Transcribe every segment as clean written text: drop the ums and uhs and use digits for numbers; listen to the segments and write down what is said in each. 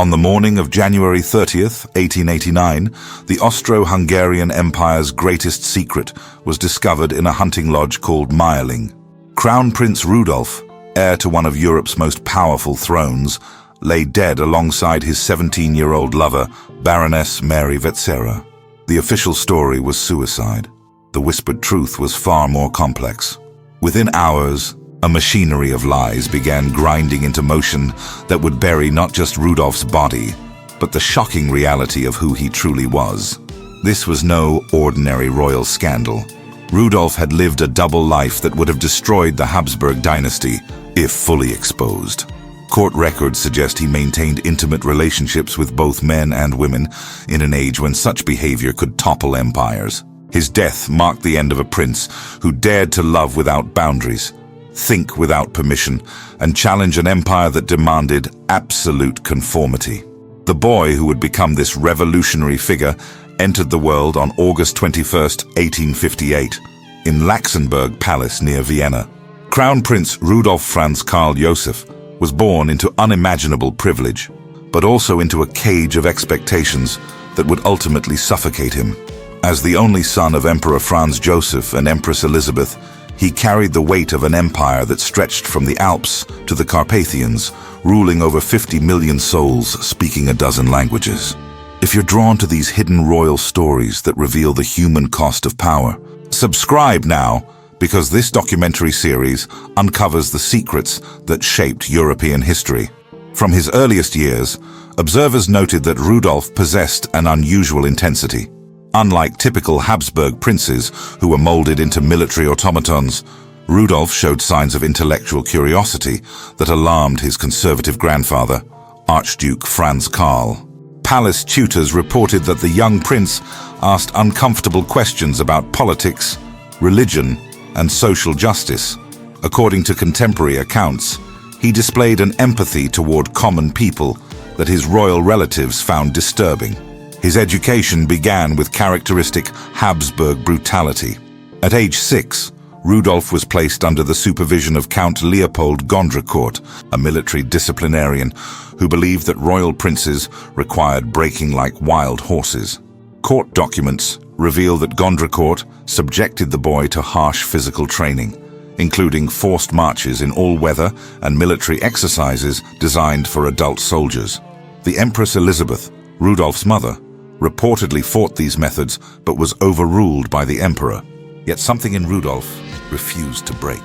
On the morning of January 30th, 1889, the Austro-Hungarian Empire's greatest secret was discovered in a hunting lodge called Mayerling. Crown Prince Rudolf, heir to one of Europe's most powerful thrones, lay dead alongside his 17-year-old lover, Baroness Mary Vetsera. The official story was suicide. The whispered truth was far more complex. Within hours, a machinery of lies began grinding into motion that would bury not just Rudolf's body, but the shocking reality of who he truly was. This was no ordinary royal scandal. Rudolf had lived a double life that would have destroyed the Habsburg dynasty if fully exposed. Court records suggest he maintained intimate relationships with both men and women in an age when such behavior could topple empires. His death marked the end of a prince who dared to love without boundaries, think without permission, and challenge an empire that demanded absolute conformity. The boy who would become this revolutionary figure entered the world on August 21st, 1858, in Laxenburg Palace near Vienna. Crown Prince Rudolf Franz Joseph was born into unimaginable privilege, but also into a cage of expectations that would ultimately suffocate him. As the only son of Emperor Franz Joseph and Empress Elizabeth, he carried the weight of an empire that stretched from the Alps to the Carpathians, ruling over 50 million souls speaking a dozen languages. If you're drawn to these hidden royal stories that reveal the human cost of power, subscribe now, because this documentary series uncovers the secrets that shaped European history. From his earliest years, observers noted that Rudolf possessed an unusual intensity. Unlike typical Habsburg princes who were molded into military automatons, Rudolf showed signs of intellectual curiosity that alarmed his conservative grandfather, Archduke Franz Karl. Palace tutors reported that the young prince asked uncomfortable questions about politics, religion, and social justice. According to contemporary accounts, he displayed an empathy toward common people that his royal relatives found disturbing. His education began with characteristic Habsburg brutality. At age 6, Rudolf was placed under the supervision of Count Leopold Gondrecourt, a military disciplinarian who believed that royal princes required breaking like wild horses. Court documents reveal that Gondrecourt subjected the boy to harsh physical training, including forced marches in all weather and military exercises designed for adult soldiers. The Empress Elizabeth, Rudolf's mother, reportedly fought these methods but was overruled by the emperor. Yet something in Rudolf refused to break.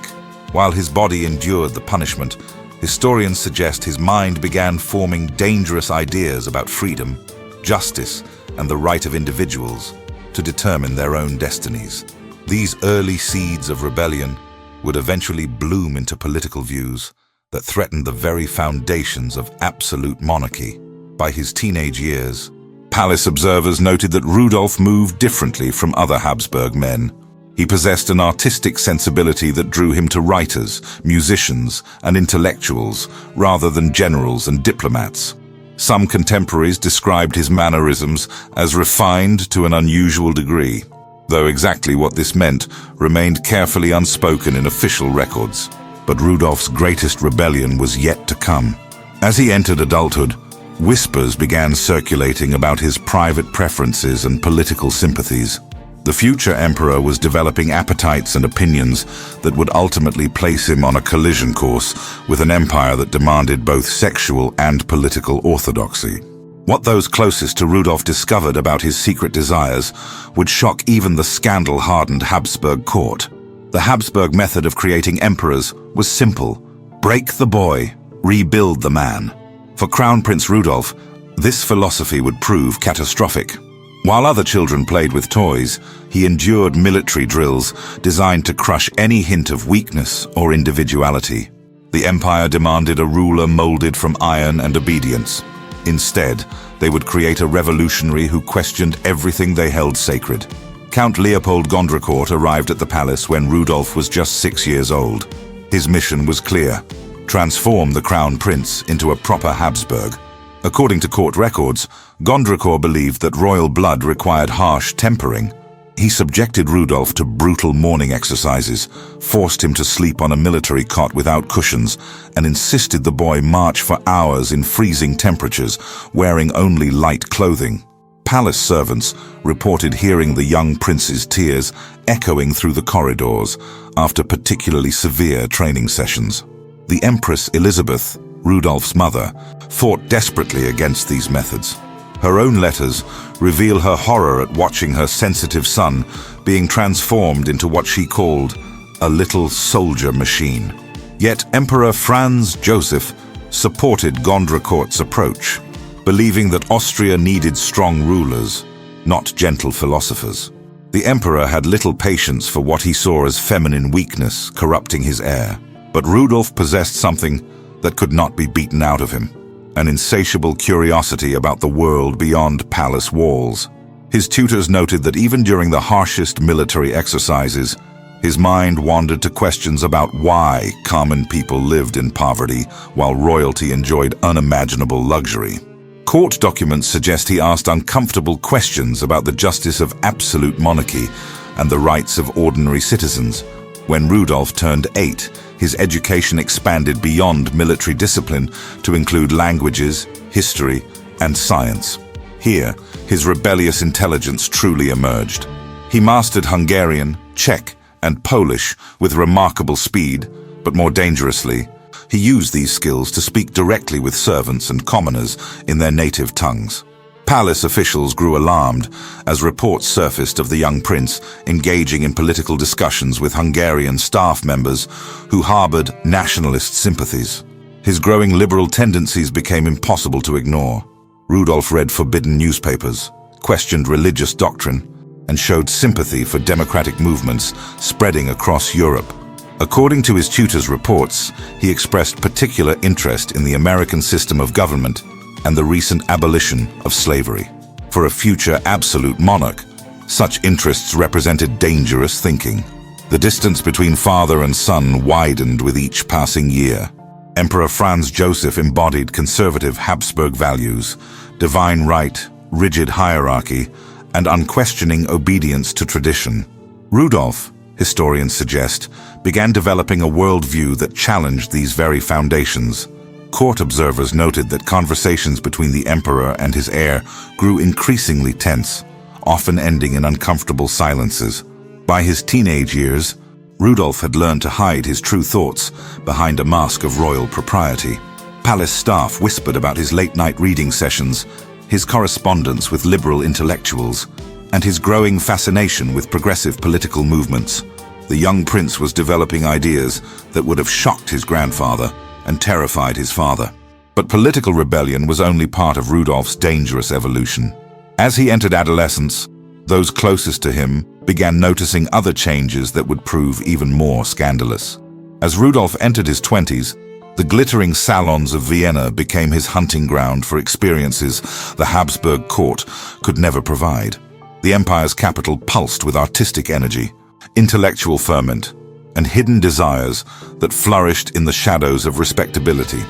While his body endured the punishment, historians suggest his mind began forming dangerous ideas about freedom, justice, and the right of individuals to determine their own destinies. These early seeds of rebellion would eventually bloom into political views that threatened the very foundations of absolute monarchy. By his teenage years, palace observers noted that Rudolf moved differently from other Habsburg men. He possessed an artistic sensibility that drew him to writers, musicians, and intellectuals, rather than generals and diplomats. Some contemporaries described his mannerisms as refined to an unusual degree, though exactly what this meant remained carefully unspoken in official records. But Rudolf's greatest rebellion was yet to come. As he entered adulthood, whispers began circulating about his private preferences and political sympathies. The future emperor was developing appetites and opinions that would ultimately place him on a collision course with an empire that demanded both sexual and political orthodoxy. What those closest to Rudolf discovered about his secret desires would shock even the scandal-hardened Habsburg court. The Habsburg method of creating emperors was simple: break the boy, rebuild the man. For Crown Prince Rudolf, this philosophy would prove catastrophic. While other children played with toys, he endured military drills designed to crush any hint of weakness or individuality. The empire demanded a ruler molded from iron and obedience. Instead, they would create a revolutionary who questioned everything they held sacred. Count Leopold Gondrecourt arrived at the palace when Rudolf was just 6 years old. His mission was clear: transform the crown prince into a proper Habsburg. According to court records, Gondrecourt believed that royal blood required harsh tempering. He subjected Rudolf to brutal morning exercises, forced him to sleep on a military cot without cushions, and insisted the boy march for hours in freezing temperatures, wearing only light clothing. Palace servants reported hearing the young prince's tears echoing through the corridors after particularly severe training sessions. The Empress Elizabeth, Rudolf's mother, fought desperately against these methods. Her own letters reveal her horror at watching her sensitive son being transformed into what she called a little soldier machine. Yet Emperor Franz Joseph supported Gondrecourt's approach, believing that Austria needed strong rulers, not gentle philosophers. The emperor had little patience for what he saw as feminine weakness corrupting his heir, but Rudolf possessed something that could not be beaten out of him: an insatiable curiosity about the world beyond palace walls. His tutors noted that even during the harshest military exercises, his mind wandered to questions about why common people lived in poverty while royalty enjoyed unimaginable luxury. Court documents suggest he asked uncomfortable questions about the justice of absolute monarchy and the rights of ordinary citizens. When Rudolf turned 8, his education expanded beyond military discipline to include languages, history, and science. Here, his rebellious intelligence truly emerged. He mastered Hungarian, Czech, and Polish with remarkable speed, but more dangerously, he used these skills to speak directly with servants and commoners in their native tongues. Palace officials grew alarmed as reports surfaced of the young prince engaging in political discussions with Hungarian staff members who harbored nationalist sympathies. His growing liberal tendencies became impossible to ignore. Rudolf read forbidden newspapers, questioned religious doctrine, and showed sympathy for democratic movements spreading across Europe. According to his tutors' reports, he expressed particular interest in the American system of government and the recent abolition of slavery. For a future absolute monarch, such interests represented dangerous thinking. The distance between father and son widened with each passing year. Emperor Franz Joseph embodied conservative Habsburg values, divine right, rigid hierarchy, and unquestioning obedience to tradition. Rudolf, historians suggest, began developing a worldview that challenged these very foundations. Court observers noted that conversations between the emperor and his heir grew increasingly tense, often ending in uncomfortable silences. By his teenage years, Rudolf had learned to hide his true thoughts behind a mask of royal propriety. Palace staff whispered about his late-night reading sessions, his correspondence with liberal intellectuals, and his growing fascination with progressive political movements. The young prince was developing ideas that would have shocked his grandfather and terrified his father. But political rebellion was only part of Rudolf's dangerous evolution. As he entered adolescence, those closest to him began noticing other changes that would prove even more scandalous. As Rudolf entered his 20s, the glittering salons of Vienna became his hunting ground for experiences the Habsburg court could never provide. The empire's capital pulsed with artistic energy, intellectual ferment, and hidden desires that flourished in the shadows of respectability.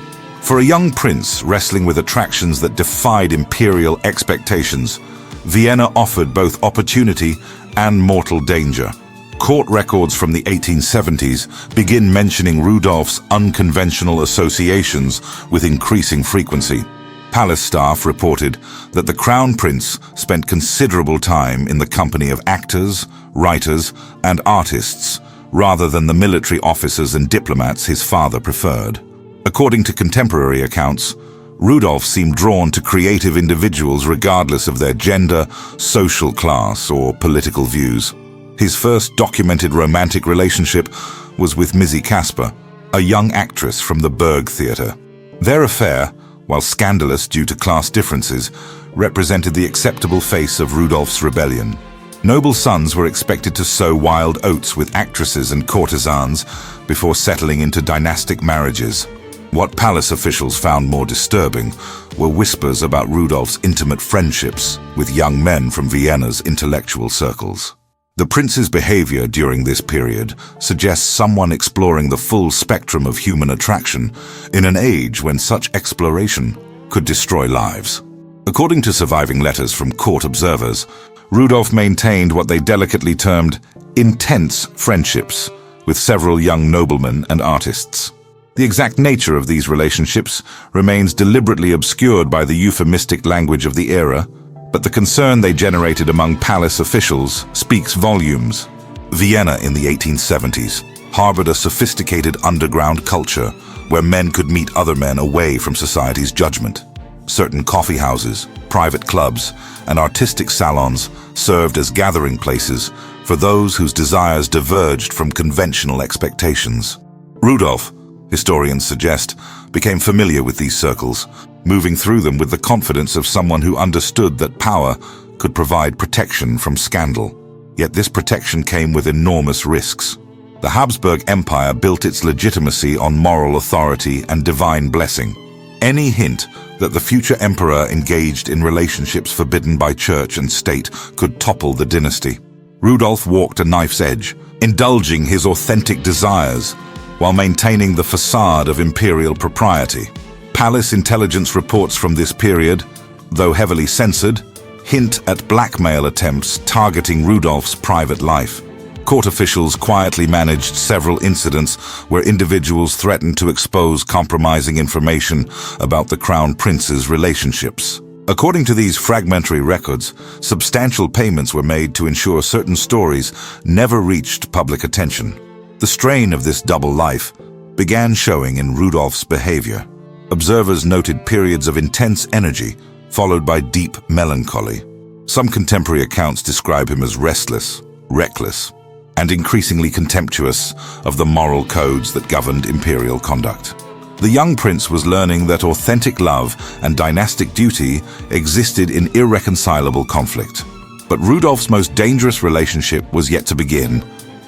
For a young prince wrestling with attractions that defied imperial expectations, Vienna offered both opportunity and mortal danger. Court records from the 1870s begin mentioning Rudolf's unconventional associations with increasing frequency. Palace staff reported that the Crown Prince spent considerable time in the company of actors, writers, and artists, rather than the military officers and diplomats his father preferred. According to contemporary accounts, Rudolf seemed drawn to creative individuals regardless of their gender, social class, or political views. His first documented romantic relationship was with Missy Casper, a young actress from the Burg Theatre. Their affair, while scandalous due to class differences, represented the acceptable face of Rudolf's rebellion. Noble sons were expected to sow wild oats with actresses and courtesans before settling into dynastic marriages. What palace officials found more disturbing were whispers about Rudolf's intimate friendships with young men from Vienna's intellectual circles. The prince's behavior during this period suggests someone exploring the full spectrum of human attraction in an age when such exploration could destroy lives. According to surviving letters from court observers, Rudolf maintained what they delicately termed intense friendships with several young noblemen and artists. The exact nature of these relationships remains deliberately obscured by the euphemistic language of the era, but the concern they generated among palace officials speaks volumes. Vienna in the 1870s harbored a sophisticated underground culture where men could meet other men away from society's judgment. Certain coffee houses, private clubs, and artistic salons served as gathering places for those whose desires diverged from conventional expectations. Rudolf, historians suggest, became familiar with these circles, moving through them with the confidence of someone who understood that power could provide protection from scandal. Yet this protection came with enormous risks. The Habsburg Empire built its legitimacy on moral authority and divine blessing. Any hint that the future emperor engaged in relationships forbidden by church and state could topple the dynasty. Rudolf walked a knife's edge, indulging his authentic desires while maintaining the facade of imperial propriety. Palace intelligence reports from this period, though heavily censored, hint at blackmail attempts targeting Rudolf's private life. Court officials quietly managed several incidents where individuals threatened to expose compromising information about the Crown Prince's relationships. According to these fragmentary records, substantial payments were made to ensure certain stories never reached public attention. The strain of this double life began showing in Rudolf's behavior. Observers noted periods of intense energy, followed by deep melancholy. Some contemporary accounts describe him as restless, reckless, and increasingly contemptuous of the moral codes that governed imperial conduct. The young prince was learning that authentic love and dynastic duty existed in irreconcilable conflict. But Rudolf's most dangerous relationship was yet to begin,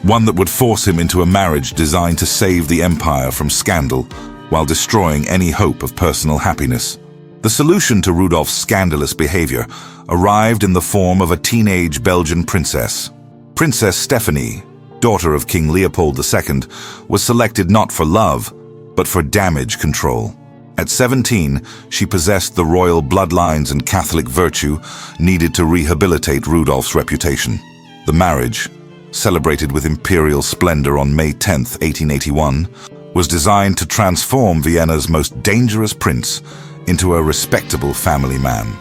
one that would force him into a marriage designed to save the empire from scandal while destroying any hope of personal happiness. The solution to Rudolf's scandalous behavior arrived in the form of a teenage Belgian princess. Princess Stephanie, daughter of King Leopold II, was selected not for love, but for damage control. At 17, she possessed the royal bloodlines and Catholic virtue needed to rehabilitate Rudolf's reputation. The marriage, celebrated with imperial splendor on May 10, 1881, was designed to transform Vienna's most dangerous prince into a respectable family man.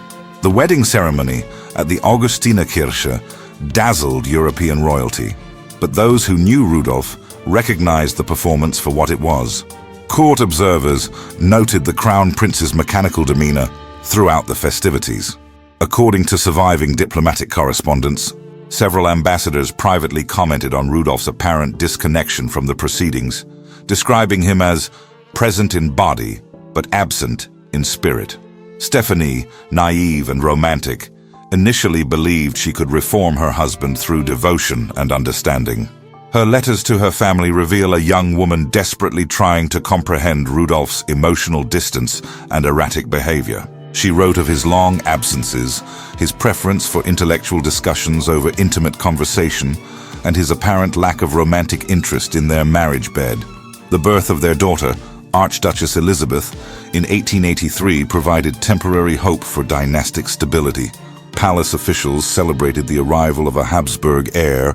The wedding ceremony at the Augustinerkirche dazzled European royalty, but those who knew Rudolf recognized the performance for what it was. Court observers noted the crown prince's mechanical demeanor throughout the festivities. According to surviving diplomatic correspondence, several ambassadors privately commented on Rudolf's apparent disconnection from the proceedings, describing him as present in body but absent in spirit. Stephanie, naive and romantic, initially believed she could reform her husband through devotion and understanding. Her letters to her family reveal a young woman desperately trying to comprehend Rudolf's emotional distance and erratic behavior. She wrote of his long absences, his preference for intellectual discussions over intimate conversation, and his apparent lack of romantic interest in their marriage bed. The birth of their daughter, Archduchess Elizabeth, in 1883 provided temporary hope for dynastic stability. Palace officials celebrated the arrival of a Habsburg heir,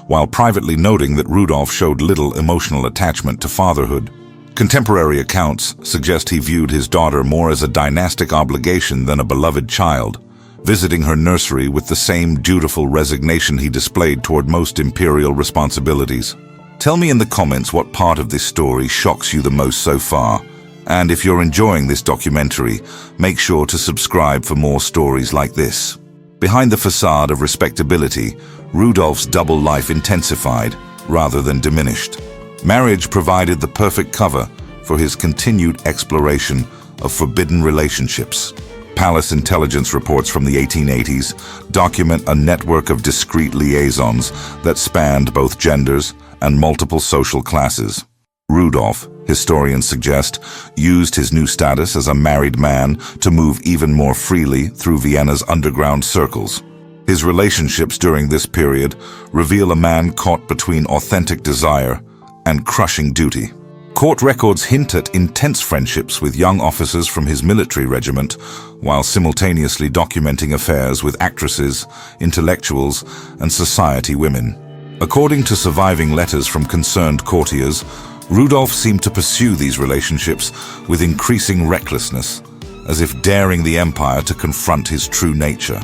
while privately noting that Rudolf showed little emotional attachment to fatherhood. Contemporary accounts suggest he viewed his daughter more as a dynastic obligation than a beloved child, visiting her nursery with the same dutiful resignation he displayed toward most imperial responsibilities. Tell me in the comments what part of this story shocks you the most so far. And if you're enjoying this documentary, make sure to subscribe for more stories like this. Behind the facade of respectability, Rudolf's double life intensified rather than diminished. Marriage provided the perfect cover for his continued exploration of forbidden relationships. Palace intelligence reports from the 1880s document a network of discreet liaisons that spanned both genders and multiple social classes. Rudolf, historians suggest, used his new status as a married man to move even more freely through Vienna's underground circles. His relationships during this period reveal a man caught between authentic desire and crushing duty. Court records hint at intense friendships with young officers from his military regiment, while simultaneously documenting affairs with actresses, intellectuals, and society women. According to surviving letters from concerned courtiers, Rudolf seemed to pursue these relationships with increasing recklessness, as if daring the empire to confront his true nature.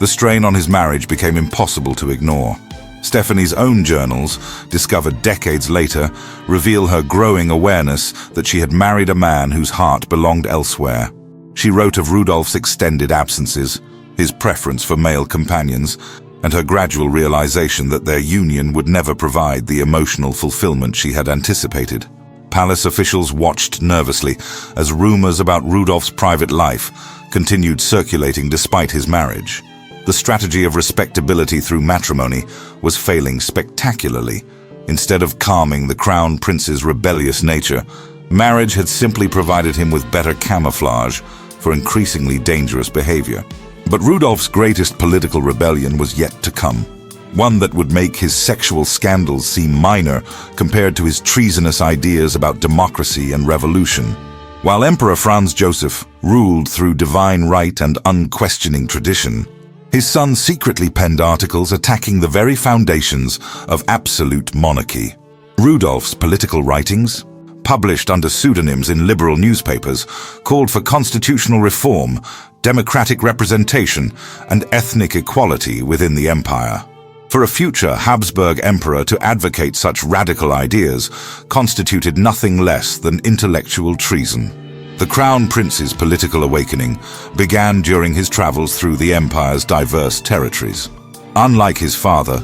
The strain on his marriage became impossible to ignore. Stephanie's own journals, discovered decades later, reveal her growing awareness that she had married a man whose heart belonged elsewhere. She wrote of Rudolf's extended absences, his preference for male companions, and her gradual realization that their union would never provide the emotional fulfillment she had anticipated. Palace officials watched nervously as rumors about Rudolf's private life continued circulating despite his marriage. The strategy of respectability through matrimony was failing spectacularly. Instead of calming the Crown Prince's rebellious nature, marriage had simply provided him with better camouflage for increasingly dangerous behavior. But Rudolf's greatest political rebellion was yet to come, one that would make his sexual scandals seem minor compared to his treasonous ideas about democracy and revolution. While Emperor Franz Joseph ruled through divine right and unquestioning tradition, his son secretly penned articles attacking the very foundations of absolute monarchy. Rudolf's political writings, published under pseudonyms in liberal newspapers, called for constitutional reform, democratic representation, and ethnic equality within the empire. For a future Habsburg emperor to advocate such radical ideas constituted nothing less than intellectual treason. The Crown Prince's political awakening began during his travels through the empire's diverse territories. Unlike his father,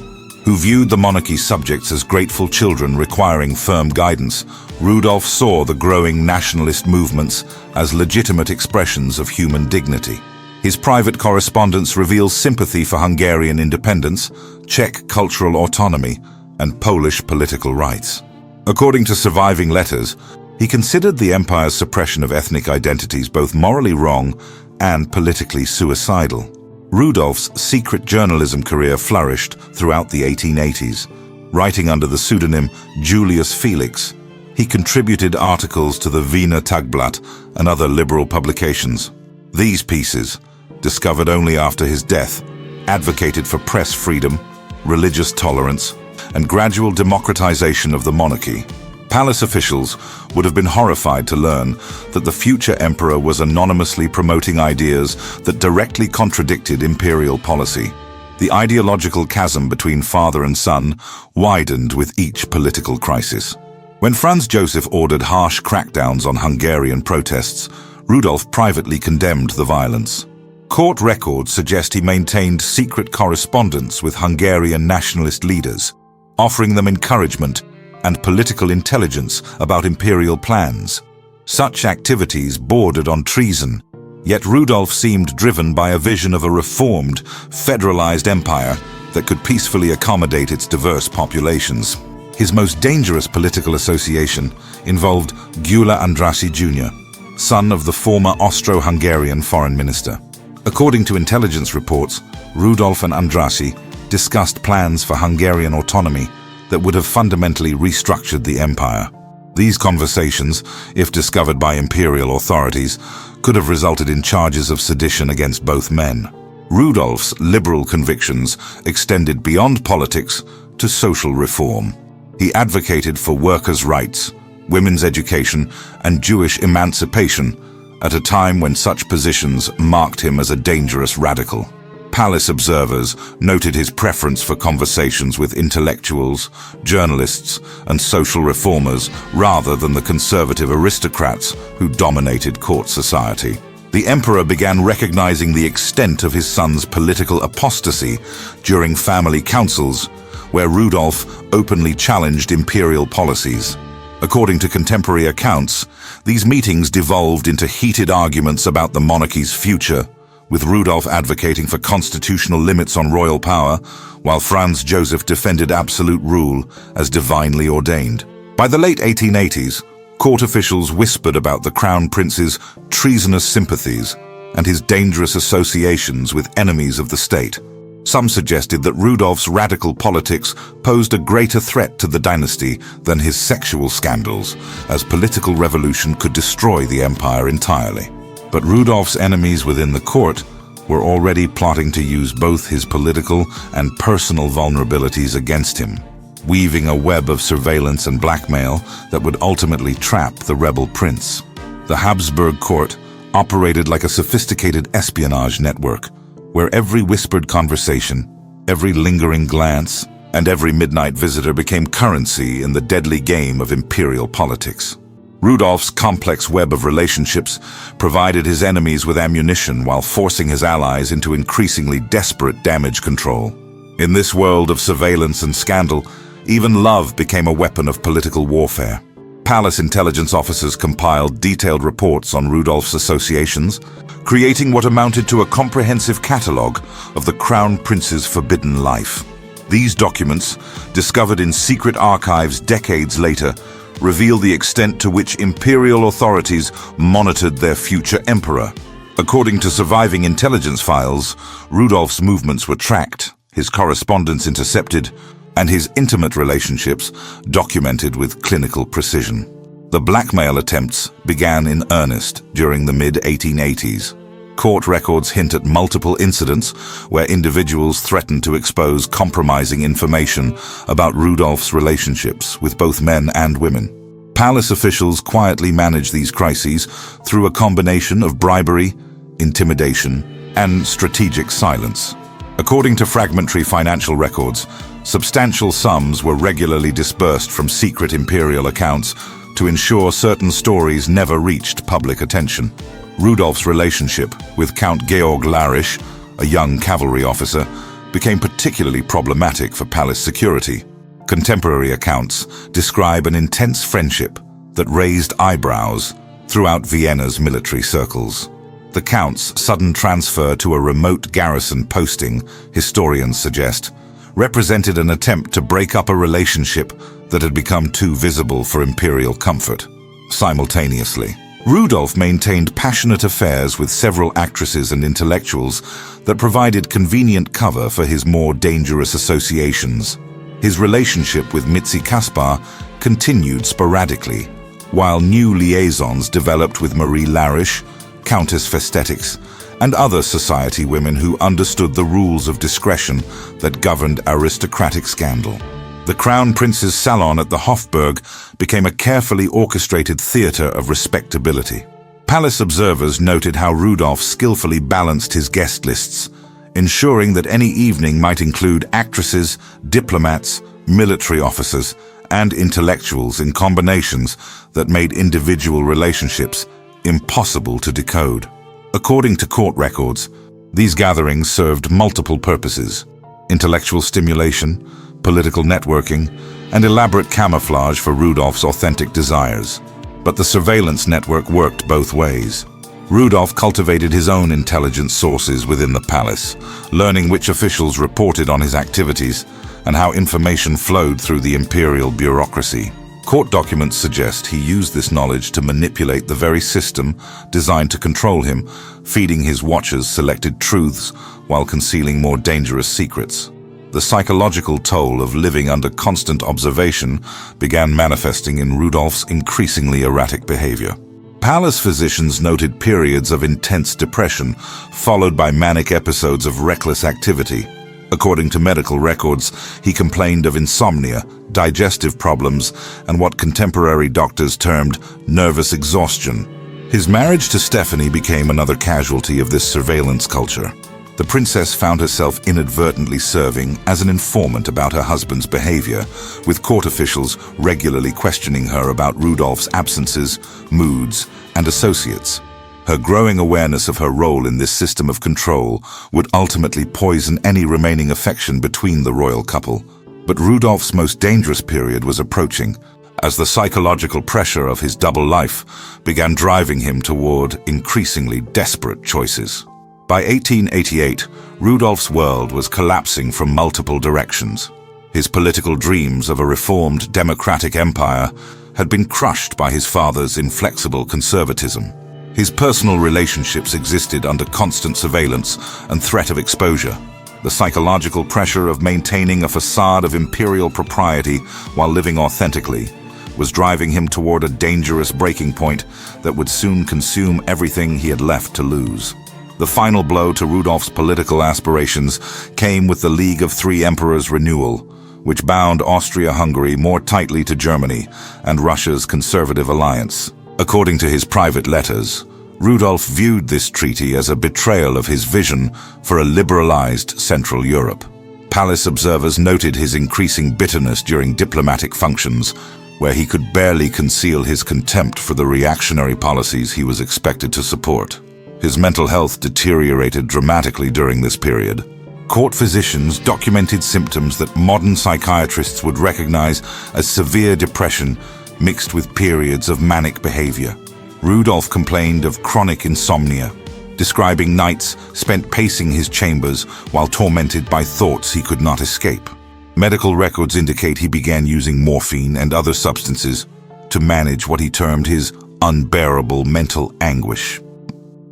who viewed the monarchy's subjects as grateful children requiring firm guidance, Rudolf saw the growing nationalist movements as legitimate expressions of human dignity. His private correspondence reveals sympathy for Hungarian independence, Czech cultural autonomy, and Polish political rights. According to surviving letters, he considered the empire's suppression of ethnic identities both morally wrong and politically suicidal. Rudolf's secret journalism career flourished throughout the 1880s. Writing under the pseudonym Julius Felix, he contributed articles to the Wiener Tagblatt and other liberal publications. These pieces, discovered only after his death, advocated for press freedom, religious tolerance, and gradual democratization of the monarchy. Palace officials would have been horrified to learn that the future emperor was anonymously promoting ideas that directly contradicted imperial policy. The ideological chasm between father and son widened with each political crisis. When Franz Joseph ordered harsh crackdowns on Hungarian protests, Rudolf privately condemned the violence. Court records suggest he maintained secret correspondence with Hungarian nationalist leaders, offering them encouragement and political intelligence about imperial plans. Such activities bordered on treason, yet Rudolf seemed driven by a vision of a reformed, federalized empire that could peacefully accommodate its diverse populations. His most dangerous political association involved Gyula Andrássy Jr., son of the former Austro-Hungarian foreign minister. According to intelligence reports, Rudolf and Andrássy discussed plans for Hungarian autonomy that would have fundamentally restructured the empire. These conversations, if discovered by imperial authorities, could have resulted in charges of sedition against both men. Rudolf's liberal convictions extended beyond politics to social reform. He advocated for workers' rights, women's education, and Jewish emancipation at a time when such positions marked him as a dangerous radical. Palace observers noted his preference for conversations with intellectuals, journalists, and social reformers rather than the conservative aristocrats who dominated court society. The emperor began recognizing the extent of his son's political apostasy during family councils, where Rudolf openly challenged imperial policies. According to contemporary accounts, these meetings devolved into heated arguments about the monarchy's future, with Rudolf advocating for constitutional limits on royal power, while Franz Joseph defended absolute rule as divinely ordained. By the late 1880s, court officials whispered about the Crown Prince's treasonous sympathies and his dangerous associations with enemies of the state. Some suggested that Rudolf's radical politics posed a greater threat to the dynasty than his sexual scandals, as political revolution could destroy the empire entirely. But Rudolf's enemies within the court were already plotting to use both his political and personal vulnerabilities against him, weaving a web of surveillance and blackmail that would ultimately trap the rebel prince. The Habsburg court operated like a sophisticated espionage network, where every whispered conversation, every lingering glance, and every midnight visitor became currency in the deadly game of imperial politics. Rudolf's complex web of relationships provided his enemies with ammunition while forcing his allies into increasingly desperate damage control. In this world of surveillance and scandal, even love became a weapon of political warfare. Palace intelligence officers compiled detailed reports on Rudolf's associations, creating what amounted to a comprehensive catalogue of the Crown Prince's forbidden life. These documents, discovered in secret archives decades later, reveal the extent to which imperial authorities monitored their future emperor. According to surviving intelligence files, Rudolf's movements were tracked, his correspondence intercepted, and his intimate relationships documented with clinical precision. The blackmail attempts began in earnest during the mid-1880s. Court records hint at multiple incidents where individuals threatened to expose compromising information about Rudolf's relationships with both men and women. Palace officials quietly managed these crises through a combination of bribery, intimidation, and strategic silence. According to fragmentary financial records, substantial sums were regularly disbursed from secret imperial accounts to ensure certain stories never reached public attention. Rudolf's relationship with Count Georg Larisch, a young cavalry officer, became particularly problematic for palace security. Contemporary accounts describe an intense friendship that raised eyebrows throughout Vienna's military circles. The Count's sudden transfer to a remote garrison posting, historians suggest, represented an attempt to break up a relationship that had become too visible for imperial comfort. Simultaneously, Rudolf maintained passionate affairs with several actresses and intellectuals that provided convenient cover for his more dangerous associations. His relationship with Mitzi Kaspar continued sporadically, while new liaisons developed with Marie Larisch, Countess Festetics, and other society women who understood the rules of discretion that governed aristocratic scandal. The Crown Prince's salon at the Hofburg became a carefully orchestrated theater of respectability. Palace observers noted how Rudolf skillfully balanced his guest lists, ensuring that any evening might include actresses, diplomats, military officers, and intellectuals in combinations that made individual relationships impossible to decode. According to court records, these gatherings served multiple purposes: intellectual stimulation, political networking, and elaborate camouflage for Rudolf's authentic desires. But the surveillance network worked both ways. Rudolf cultivated his own intelligence sources within the palace, learning which officials reported on his activities and how information flowed through the imperial bureaucracy. Court documents suggest he used this knowledge to manipulate the very system designed to control him, feeding his watchers selected truths while concealing more dangerous secrets. The psychological toll of living under constant observation began manifesting in Rudolf's increasingly erratic behavior. Palace physicians noted periods of intense depression, followed by manic episodes of reckless activity. According to medical records, he complained of insomnia, digestive problems, and what contemporary doctors termed nervous exhaustion. His marriage to Stephanie became another casualty of this surveillance culture. The princess found herself inadvertently serving as an informant about her husband's behavior, with court officials regularly questioning her about Rudolf's absences, moods, and associates. Her growing awareness of her role in this system of control would ultimately poison any remaining affection between the royal couple. But Rudolf's most dangerous period was approaching, as the psychological pressure of his double life began driving him toward increasingly desperate choices. By 1888, Rudolf's world was collapsing from multiple directions. His political dreams of a reformed democratic empire had been crushed by his father's inflexible conservatism. His personal relationships existed under constant surveillance and threat of exposure. The psychological pressure of maintaining a facade of imperial propriety while living authentically was driving him toward a dangerous breaking point that would soon consume everything he had left to lose. The final blow to Rudolf's political aspirations came with the League of Three Emperors renewal, which bound Austria-Hungary more tightly to Germany and Russia's conservative alliance. According to his private letters, Rudolf viewed this treaty as a betrayal of his vision for a liberalized Central Europe. Palace observers noted his increasing bitterness during diplomatic functions, where he could barely conceal his contempt for the reactionary policies he was expected to support. His mental health deteriorated dramatically during this period. Court physicians documented symptoms that modern psychiatrists would recognize as severe depression mixed with periods of manic behavior. Rudolf complained of chronic insomnia, describing nights spent pacing his chambers while tormented by thoughts he could not escape. Medical records indicate he began using morphine and other substances to manage what he termed his unbearable mental anguish.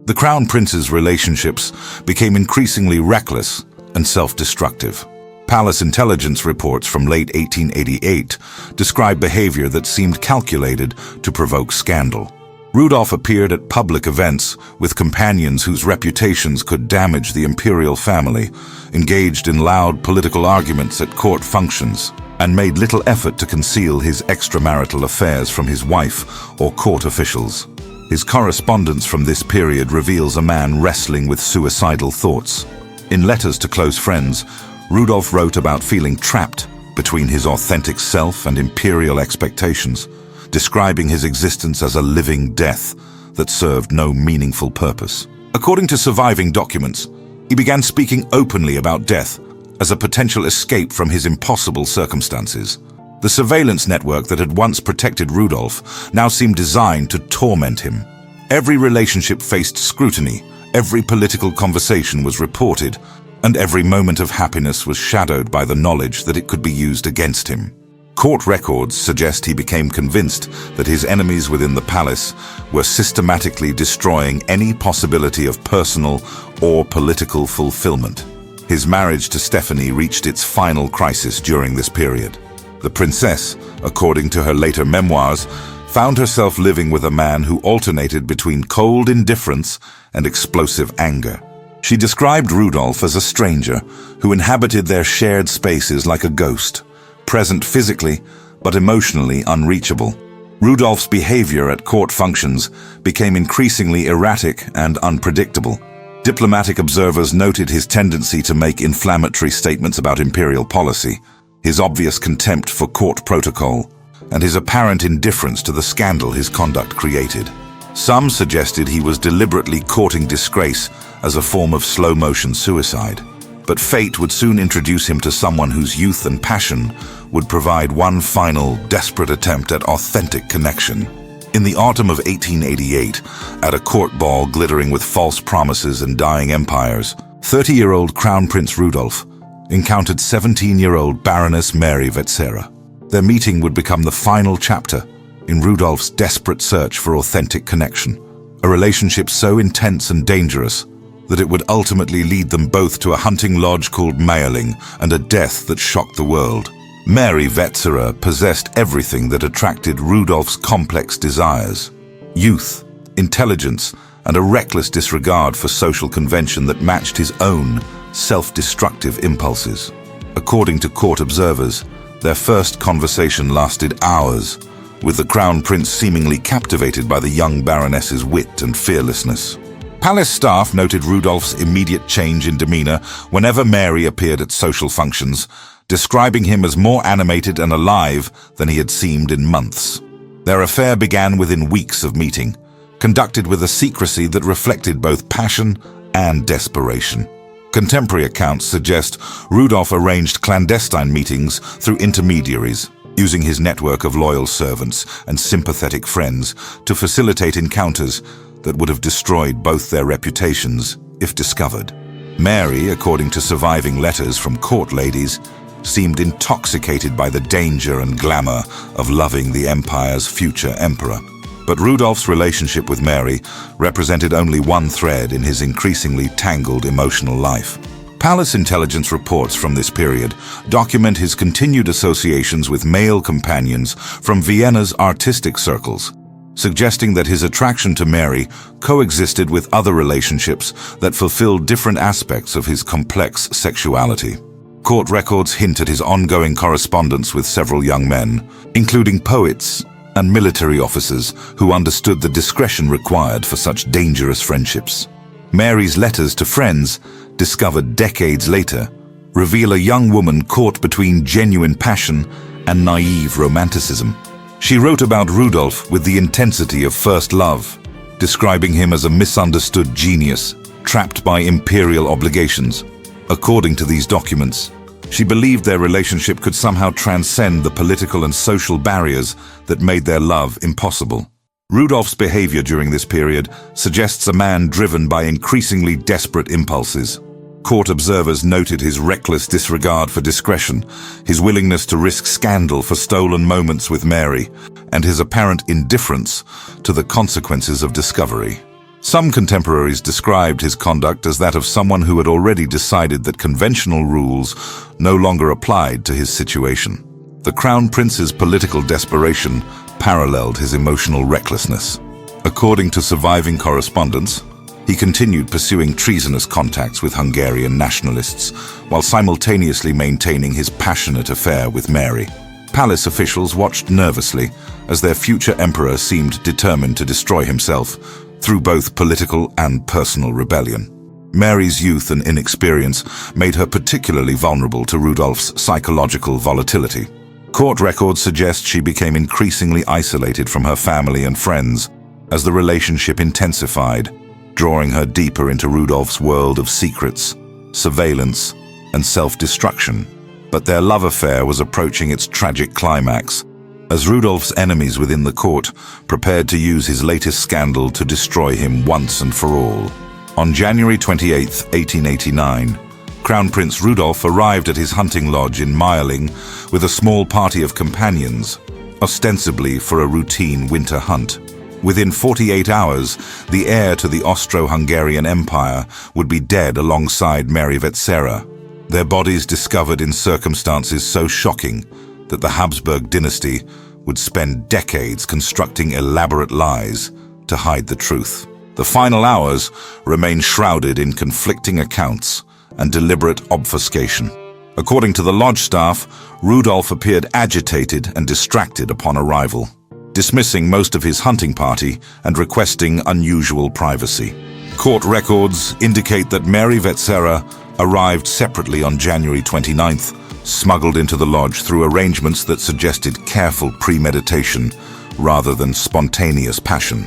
The Crown Prince's relationships became increasingly reckless and self-destructive. Palace intelligence reports from late 1888 describe behavior that seemed calculated to provoke scandal. Rudolf appeared at public events with companions whose reputations could damage the imperial family, engaged in loud political arguments at court functions, and made little effort to conceal his extramarital affairs from his wife or court officials. His correspondence from this period reveals a man wrestling with suicidal thoughts. In letters to close friends, Rudolf wrote about feeling trapped between his authentic self and imperial expectations, describing his existence as a living death that served no meaningful purpose. According to surviving documents, he began speaking openly about death as a potential escape from his impossible circumstances. The surveillance network that had once protected Rudolf now seemed designed to torment him. Every relationship faced scrutiny, every political conversation was reported, and every moment of happiness was shadowed by the knowledge that it could be used against him. Court records suggest he became convinced that his enemies within the palace were systematically destroying any possibility of personal or political fulfillment. His marriage to Stephanie reached its final crisis during this period. The princess, according to her later memoirs, found herself living with a man who alternated between cold indifference and explosive anger. She described Rudolf as a stranger who inhabited their shared spaces like a ghost, present physically but emotionally unreachable. Rudolf's behavior at court functions became increasingly erratic and unpredictable. Diplomatic observers noted his tendency to make inflammatory statements about imperial policy, his obvious contempt for court protocol, and his apparent indifference to the scandal his conduct created. Some suggested he was deliberately courting disgrace as a form of slow-motion suicide. But fate would soon introduce him to someone whose youth and passion would provide one final, desperate attempt at authentic connection. In the autumn of 1888, at a court ball glittering with false promises and dying empires, 30-year-old Crown Prince Rudolf encountered 17-year-old Baroness Mary Vetsera. Their meeting would become the final chapter in Rudolf's desperate search for authentic connection, a relationship so intense and dangerous that it would ultimately lead them both to a hunting lodge called Mayerling and a death that shocked the world. Mary Vetsera possessed everything that attracted Rudolf's complex desires: youth, intelligence, and a reckless disregard for social convention that matched his own self-destructive impulses. According to court observers, their first conversation lasted hours, with the Crown Prince seemingly captivated by the young Baroness's wit and fearlessness. Palace staff noted Rudolf's immediate change in demeanor whenever Mary appeared at social functions, describing him as more animated and alive than he had seemed in months. Their affair began within weeks of meeting, conducted with a secrecy that reflected both passion and desperation. Contemporary accounts suggest Rudolf arranged clandestine meetings through intermediaries, using his network of loyal servants and sympathetic friends to facilitate encounters that would have destroyed both their reputations if discovered. Mary, according to surviving letters from court ladies, seemed intoxicated by the danger and glamour of loving the empire's future emperor. But Rudolf's relationship with Mary represented only one thread in his increasingly tangled emotional life. Palace intelligence reports from this period document his continued associations with male companions from Vienna's artistic circles, suggesting that his attraction to Mary coexisted with other relationships that fulfilled different aspects of his complex sexuality. Court records hint at his ongoing correspondence with several young men, including poets and military officers who understood the discretion required for such dangerous friendships. Mary's letters to friends, discovered decades later, reveal a young woman caught between genuine passion and naive romanticism. She wrote about Rudolf with the intensity of first love, describing him as a misunderstood genius, trapped by imperial obligations. According to these documents, she believed their relationship could somehow transcend the political and social barriers that made their love impossible. Rudolf's behavior during this period suggests a man driven by increasingly desperate impulses. Court observers noted his reckless disregard for discretion, his willingness to risk scandal for stolen moments with Mary, and his apparent indifference to the consequences of discovery. Some contemporaries described his conduct as that of someone who had already decided that conventional rules no longer applied to his situation. The Crown Prince's political desperation paralleled his emotional recklessness. According to surviving correspondence, he continued pursuing treasonous contacts with Hungarian nationalists while simultaneously maintaining his passionate affair with Mary. Palace officials watched nervously as their future emperor seemed determined to destroy himself through both political and personal rebellion. Mary's youth and inexperience made her particularly vulnerable to Rudolf's psychological volatility. Court records suggest she became increasingly isolated from her family and friends as the relationship intensified, drawing her deeper into Rudolf's world of secrets, surveillance, and self-destruction. But their love affair was approaching its tragic climax, as Rudolf's enemies within the court prepared to use his latest scandal to destroy him once and for all. On January 28, 1889, Crown Prince Rudolf arrived at his hunting lodge in Mayerling with a small party of companions, ostensibly for a routine winter hunt. Within 48 hours, the heir to the Austro-Hungarian Empire would be dead alongside Mary Vetsera, their bodies discovered in circumstances so shocking that the Habsburg dynasty would spend decades constructing elaborate lies to hide the truth. The final hours remain shrouded in conflicting accounts and deliberate obfuscation. According to the lodge staff, Rudolf appeared agitated and distracted upon arrival, dismissing most of his hunting party and requesting unusual privacy. Court records indicate that Mary Vetsera arrived separately on January 29th, smuggled into the lodge through arrangements that suggested careful premeditation rather than spontaneous passion.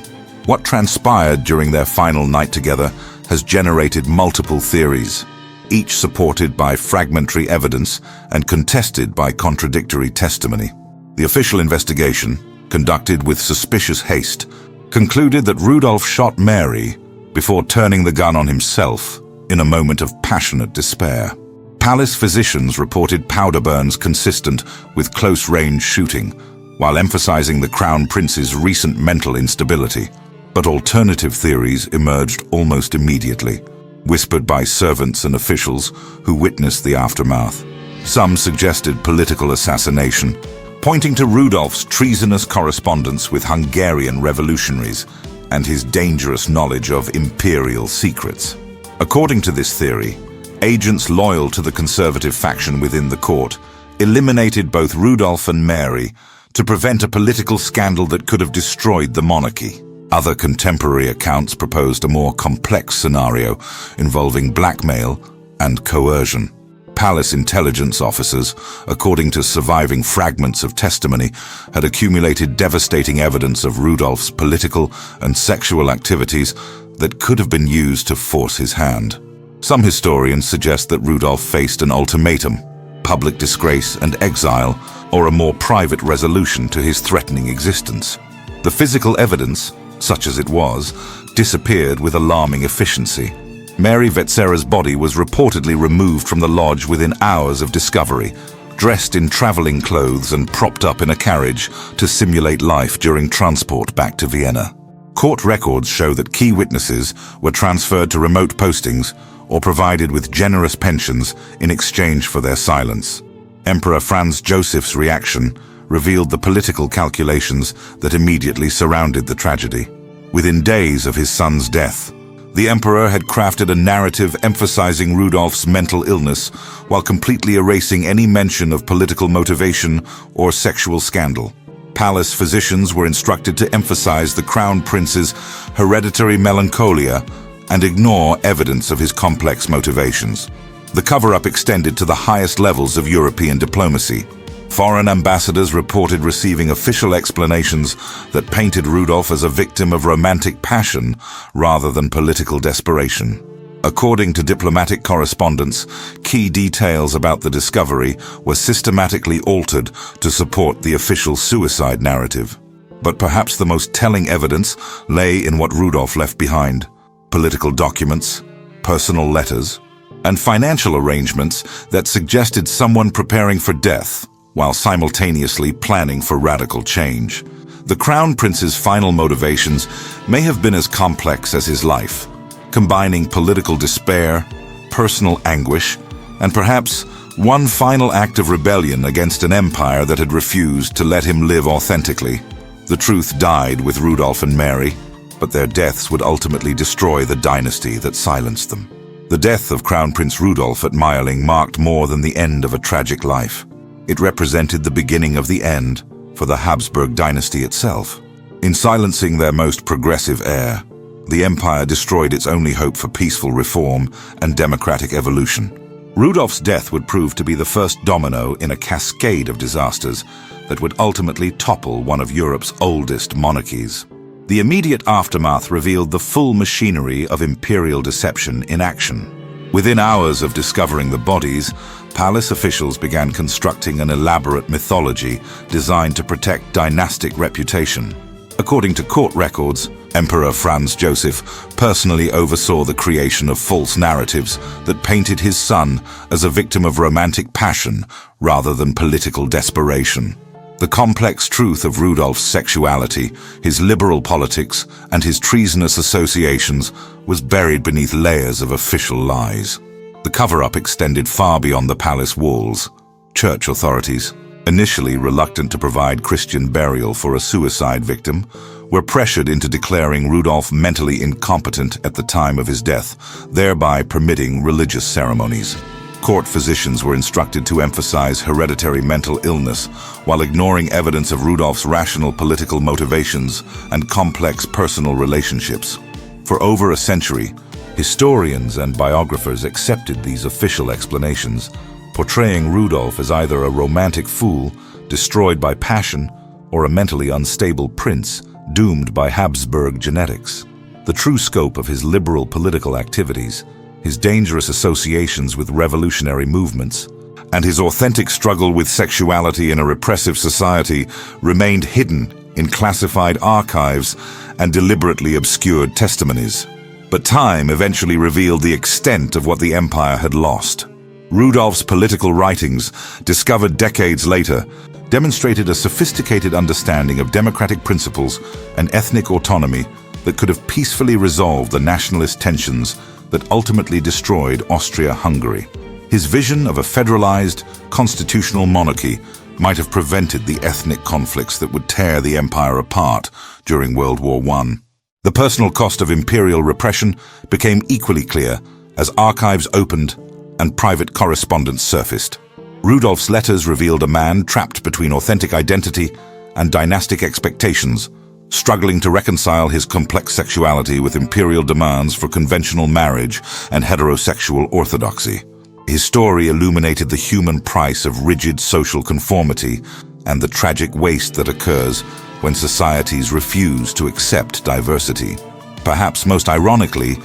What transpired during their final night together has generated multiple theories, each supported by fragmentary evidence and contested by contradictory testimony. The official investigation, conducted with suspicious haste, concluded that Rudolf shot Mary before turning the gun on himself in a moment of passionate despair. Palace physicians reported powder burns consistent with close-range shooting, while emphasizing the Crown Prince's recent mental instability. But alternative theories emerged almost immediately, whispered by servants and officials who witnessed the aftermath. Some suggested political assassination, pointing to Rudolf's treasonous correspondence with Hungarian revolutionaries and his dangerous knowledge of imperial secrets. According to this theory, agents loyal to the conservative faction within the court eliminated both Rudolf and Mary to prevent a political scandal that could have destroyed the monarchy. Other contemporary accounts proposed a more complex scenario involving blackmail and coercion. Palace intelligence officers, according to surviving fragments of testimony, had accumulated devastating evidence of Rudolf's political and sexual activities that could have been used to force his hand. Some historians suggest that Rudolf faced an ultimatum: public disgrace and exile, or a more private resolution to his threatening existence. The physical evidence, such as it was, disappeared with alarming efficiency. Mary Vetsera's body was reportedly removed from the lodge within hours of discovery, dressed in traveling clothes and propped up in a carriage to simulate life during transport back to Vienna. Court records show that key witnesses were transferred to remote postings or provided with generous pensions in exchange for their silence. Emperor Franz Joseph's reaction revealed the political calculations that immediately surrounded the tragedy. Within days of his son's death, the emperor had crafted a narrative emphasizing Rudolf's mental illness while completely erasing any mention of political motivation or sexual scandal. Palace physicians were instructed to emphasize the crown prince's hereditary melancholia and ignore evidence of his complex motivations. The cover-up extended to the highest levels of European diplomacy. Foreign ambassadors reported receiving official explanations that painted Rudolf as a victim of romantic passion rather than political desperation. According to diplomatic correspondence, key details about the discovery were systematically altered to support the official suicide narrative. But perhaps the most telling evidence lay in what Rudolf left behind: political documents, personal letters, and financial arrangements that suggested someone preparing for death while simultaneously planning for radical change. The Crown Prince's final motivations may have been as complex as his life, combining political despair, personal anguish, and perhaps one final act of rebellion against an empire that had refused to let him live authentically. The truth died with Rudolf and Mary, but their deaths would ultimately destroy the dynasty that silenced them. The death of Crown Prince Rudolf at Mayerling marked more than the end of a tragic life. It represented the beginning of the end for the Habsburg dynasty itself. In silencing their most progressive heir, the empire destroyed its only hope for peaceful reform and democratic evolution. Rudolf's death would prove to be the first domino in a cascade of disasters that would ultimately topple one of Europe's oldest monarchies. The immediate aftermath revealed the full machinery of imperial deception in action. Within hours of discovering the bodies, palace officials began constructing an elaborate mythology designed to protect dynastic reputation. According to court records, Emperor Franz Joseph personally oversaw the creation of false narratives that painted his son as a victim of romantic passion rather than political desperation. The complex truth of Rudolf's sexuality, his liberal politics, and his treasonous associations was buried beneath layers of official lies. The cover-up extended far beyond the palace walls. Church authorities, initially reluctant to provide Christian burial for a suicide victim, were pressured into declaring Rudolf mentally incompetent at the time of his death, thereby permitting religious ceremonies. Court physicians were instructed to emphasize hereditary mental illness while ignoring evidence of Rudolf's rational political motivations and complex personal relationships. For over a century, historians and biographers accepted these official explanations, portraying Rudolf as either a romantic fool, destroyed by passion, or a mentally unstable prince, doomed by Habsburg genetics. The true scope of his liberal political activities, his dangerous associations with revolutionary movements, and his authentic struggle with sexuality in a repressive society remained hidden in classified archives and deliberately obscured testimonies. But time eventually revealed the extent of what the empire had lost. Rudolf's political writings, discovered decades later, demonstrated a sophisticated understanding of democratic principles and ethnic autonomy that could have peacefully resolved the nationalist tensions that ultimately destroyed Austria-Hungary. His vision of a federalized, constitutional monarchy might have prevented the ethnic conflicts that would tear the empire apart during World War I. The personal cost of imperial repression became equally clear as archives opened and private correspondence surfaced. Rudolf's letters revealed a man trapped between authentic identity and dynastic expectations, struggling to reconcile his complex sexuality with imperial demands for conventional marriage and heterosexual orthodoxy. His story illuminated the human price of rigid social conformity and the tragic waste that occurs when societies refuse to accept diversity. Perhaps most ironically,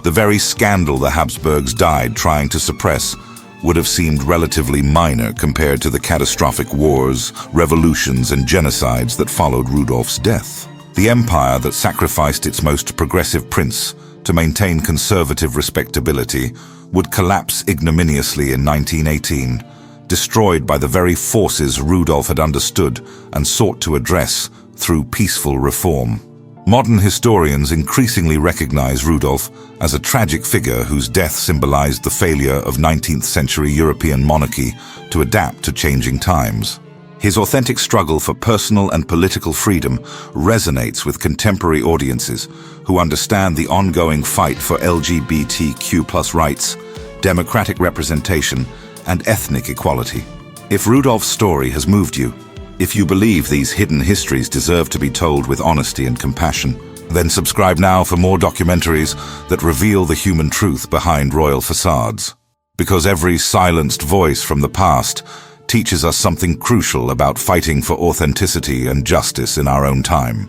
the very scandal the Habsburgs died trying to suppress would have seemed relatively minor compared to the catastrophic wars, revolutions, and genocides that followed Rudolf's death. The empire that sacrificed its most progressive prince to maintain conservative respectability would collapse ignominiously in 1918, destroyed by the very forces Rudolf had understood and sought to address through peaceful reform. Modern historians increasingly recognize Rudolf as a tragic figure whose death symbolized the failure of 19th century European monarchy to adapt to changing times. His authentic struggle for personal and political freedom resonates with contemporary audiences who understand the ongoing fight for LGBTQ+ rights, democratic representation, and ethnic equality. If Rudolf's story has moved you, if you believe these hidden histories deserve to be told with honesty and compassion, then subscribe now for more documentaries that reveal the human truth behind royal facades. Because every silenced voice from the past teaches us something crucial about fighting for authenticity and justice in our own time.